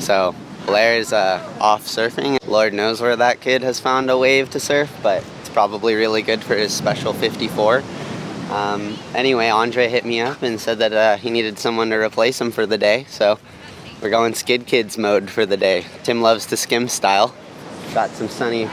So Blair's off surfing. Lord knows where that kid has found a wave to surf, but it's probably really good for his special 54. Anyway, Andre hit me up and said that he needed someone to replace him for the day, so we're going skid kids mode for the day. Tim loves to skim style. Got some sunny,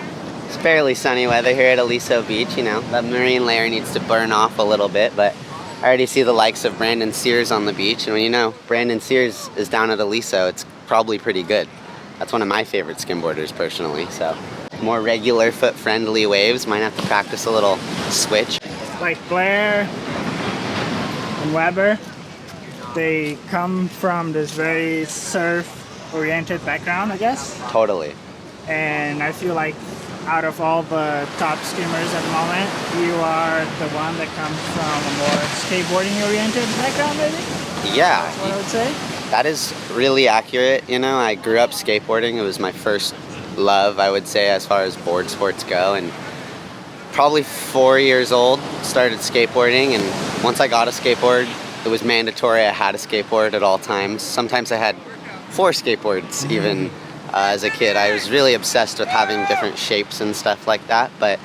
it's fairly sunny weather here at Aliso Beach. You know, that marine layer needs to burn off a little bit, but I already see the likes of Brandon Sears on the beach, and when you know Brandon Sears is down at Aliso, it's probably pretty good. That's one of my favorite skimboarders personally, so more regular foot-friendly waves. Might have to practice a little switch. Like Blair and Weber, they come from this very surf-oriented background, I guess. Totally. And I feel like out of all the top skimmers at the moment, you are the one that comes from a more skateboarding-oriented background, maybe? Yeah. That's what I would say. That is really accurate. You know, I grew up skateboarding. It was my first love, I would say, as far as board sports go, and probably 4 years old, started skateboarding, and once I got a skateboard, it was mandatory I had a skateboard at all times. Sometimes I had 4 skateboards even as a kid. I was really obsessed with having different shapes and stuff like that, but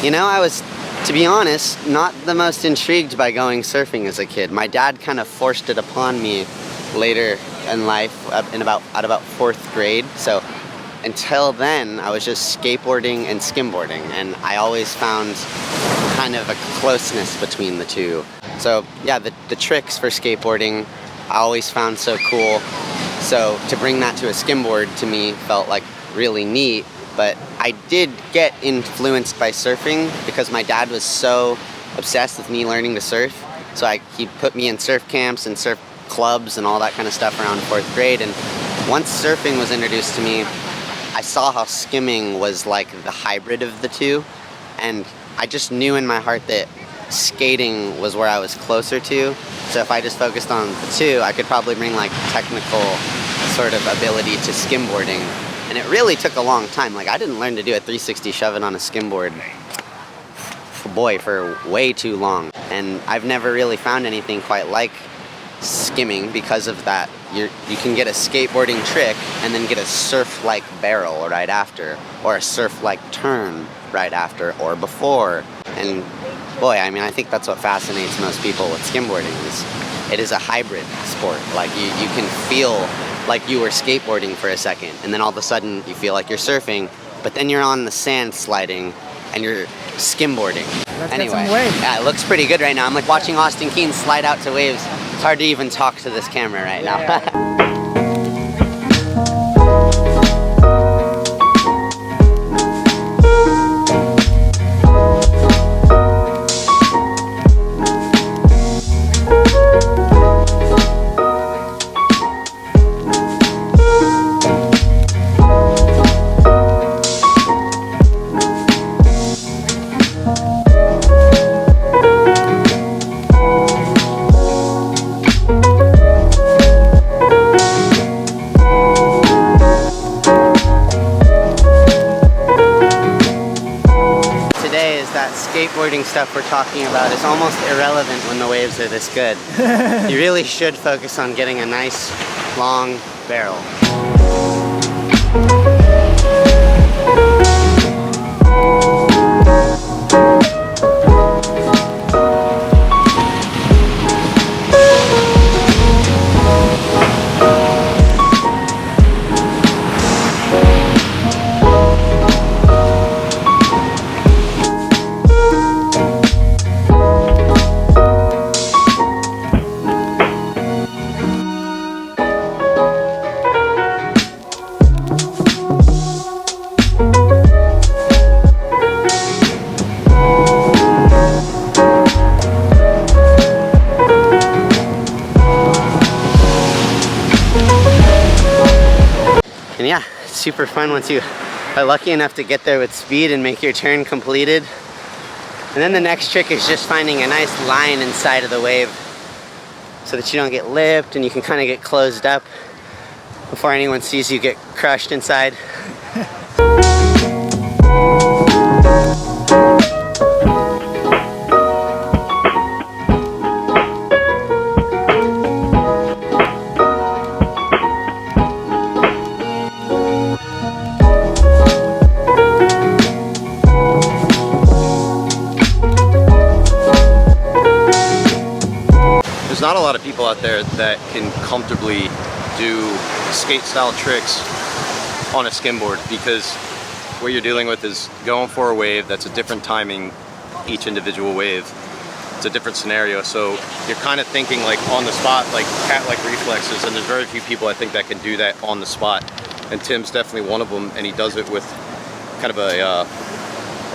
you know, I was, to be honest, not the most intrigued by going surfing as a kid. My dad kind of forced it upon me later in life, at about 4th grade, so until then, I was just skateboarding and skimboarding, and I always found kind of a closeness between the two. So yeah, the tricks for skateboarding I always found so cool. So to bring that to a skimboard to me felt like really neat, but I did get influenced by surfing because my dad was so obsessed with me learning to surf. So he'd put me in surf camps and surf clubs and all that kind of stuff around 4th grade, and once surfing was introduced to me, I saw how skimming was like the hybrid of the two, and I just knew in my heart that skating was where I was closer to. So if I just focused on the two, I could probably bring like technical sort of ability to skimboarding. And it really took a long time. Like I didn't learn to do a 360 shove-it on a skimboard, for way too long. And I've never really found anything quite like skimming because of that. You can get a skateboarding trick and then get a surf-like barrel right after, or a surf-like turn right after or before. And boy, I mean, I think that's what fascinates most people with skimboarding, is it is a hybrid sport. Like you can feel like you were skateboarding for a second, and then all of a sudden you feel like you're surfing, but then you're on the sand sliding and you're skimboarding. Anyway, yeah, it looks pretty good right now. I'm like watching Austin Keane slide out to waves. It's hard to even talk to this camera right now. Skateboarding stuff we're talking about is almost irrelevant when the waves are this good. You really should focus on getting a nice long barrel. And yeah, it's super fun once you are lucky enough to get there with speed and make your turn completed. And then the next trick is just finding a nice line inside of the wave so that you don't get lipped and you can kind of get closed up before anyone sees you get crushed inside. out there that can comfortably do skate style tricks on a skimboard, because what you're dealing with is going for a wave that's a different timing, each individual wave. It's a different scenario, so you're kind of thinking like on the spot, like cat-like reflexes, and there's very few people I think that can do that on the spot, and Tim's definitely one of them, and he does it with kind of a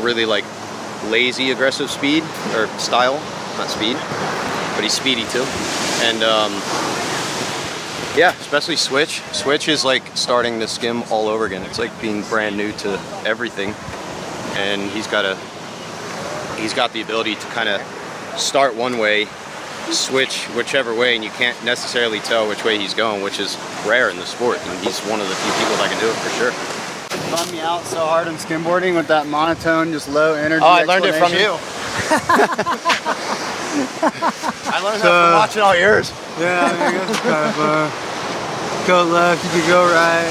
really like lazy aggressive speed, or style, not speed, but he's speedy too. And yeah, especially switch. Switch is like starting the skim all over again. It's like being brand new to everything, and he's got the ability to kind of start one way, switch whichever way, and you can't necessarily tell which way he's going, which is rare in the sport, and he's one of the few people that can do it for sure. It bummed me out so hard on skimboarding with that monotone, just low energy. Oh, I learned it from you. I learned that from watching all yours. Yeah, I mean, it's kind of go left, you can go right,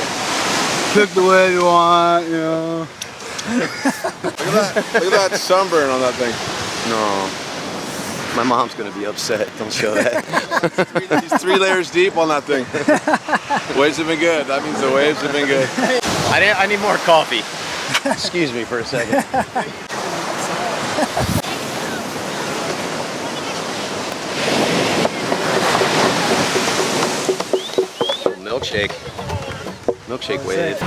cook the way you want, you know. Look at that sunburn on that thing. No. My mom's gonna be upset. Don't show that. He's 3 layers deep on that thing. Waves have been good. That means the waves have been good. I need more coffee. Excuse me for a second. Milkshake wave.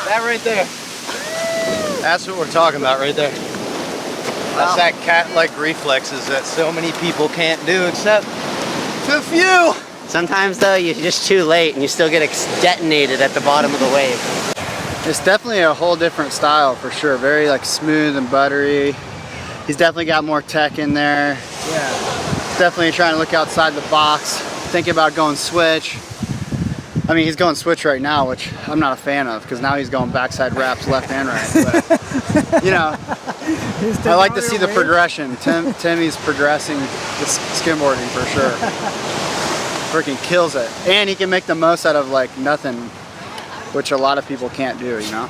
That right there. That's what we're talking about right there. That's that cat-like reflexes that so many people can't do except a few. Sometimes though, you're just too late and you still get detonated at the bottom of the wave. It's definitely a whole different style for sure. Very like smooth and buttery. He's definitely got more tech in there. Yeah. Definitely trying to look outside the box. Thinking about going switch. I mean, he's going switch right now, which I'm not a fan of, because now he's going backside wraps left and right. But, you know, I like to see the progression. Timmy's progressing with skimboarding for sure. Freaking kills it. And he can make the most out of like nothing, which a lot of people can't do, you know?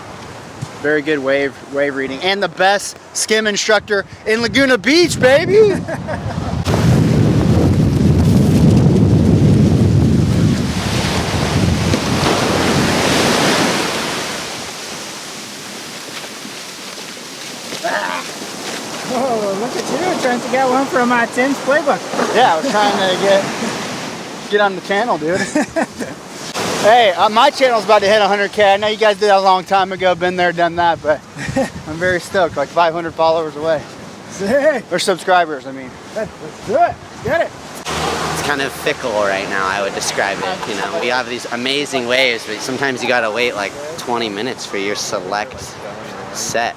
Very good wave reading. And the best skim instructor in Laguna Beach, baby! Oh, look at you trying to get one from Tim's playbook. Yeah, I was trying to get on the channel, dude. Hey, my channel's about to hit 100K. I know you guys did that a long time ago, been there, done that, but I'm very stoked, like 500 followers away. Sick. Or subscribers, I mean. Let's do it. Get it. It's kind of fickle right now, I would describe it. You know, we have these amazing waves, but sometimes you gotta wait like 20 minutes for your select set.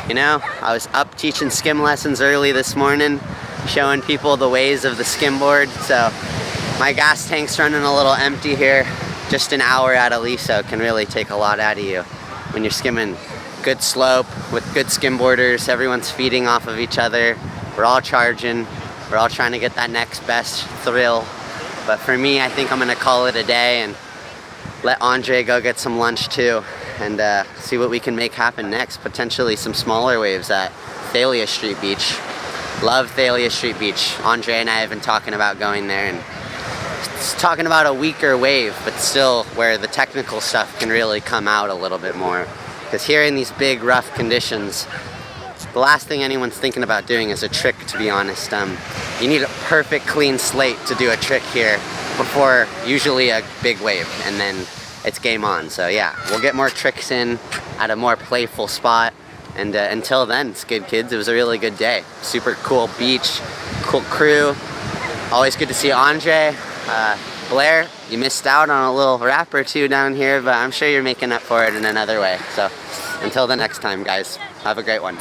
You know, I was up teaching skim lessons early this morning, showing people the ways of the skimboard. So my gas tank's running a little empty here. Just an hour at Aliso can really take a lot out of you when you're skimming good slope with good skimboarders. Everyone's feeding off of each other. We're all charging. We're all trying to get that next best thrill. But for me, I think I'm gonna call it a day and let Andre go get some lunch too, and see what we can make happen next. Potentially some smaller waves at Thalia Street Beach. Love Thalia Street Beach. Andre and I have been talking about going there, and it's talking about a weaker wave, but still where the technical stuff can really come out a little bit more. Because here in these big rough conditions, the last thing anyone's thinking about doing is a trick, to be honest. You need a perfect clean slate to do a trick here before usually a big wave, and then it's game on. So yeah, we'll get more tricks in at a more playful spot. And until then, Skid Kids, it was a really good day. Super cool beach, cool crew. Always good to see Andre. Blair, you missed out on a little rap or two down here, but I'm sure you're making up for it in another way. So until the next time, guys, have a great one.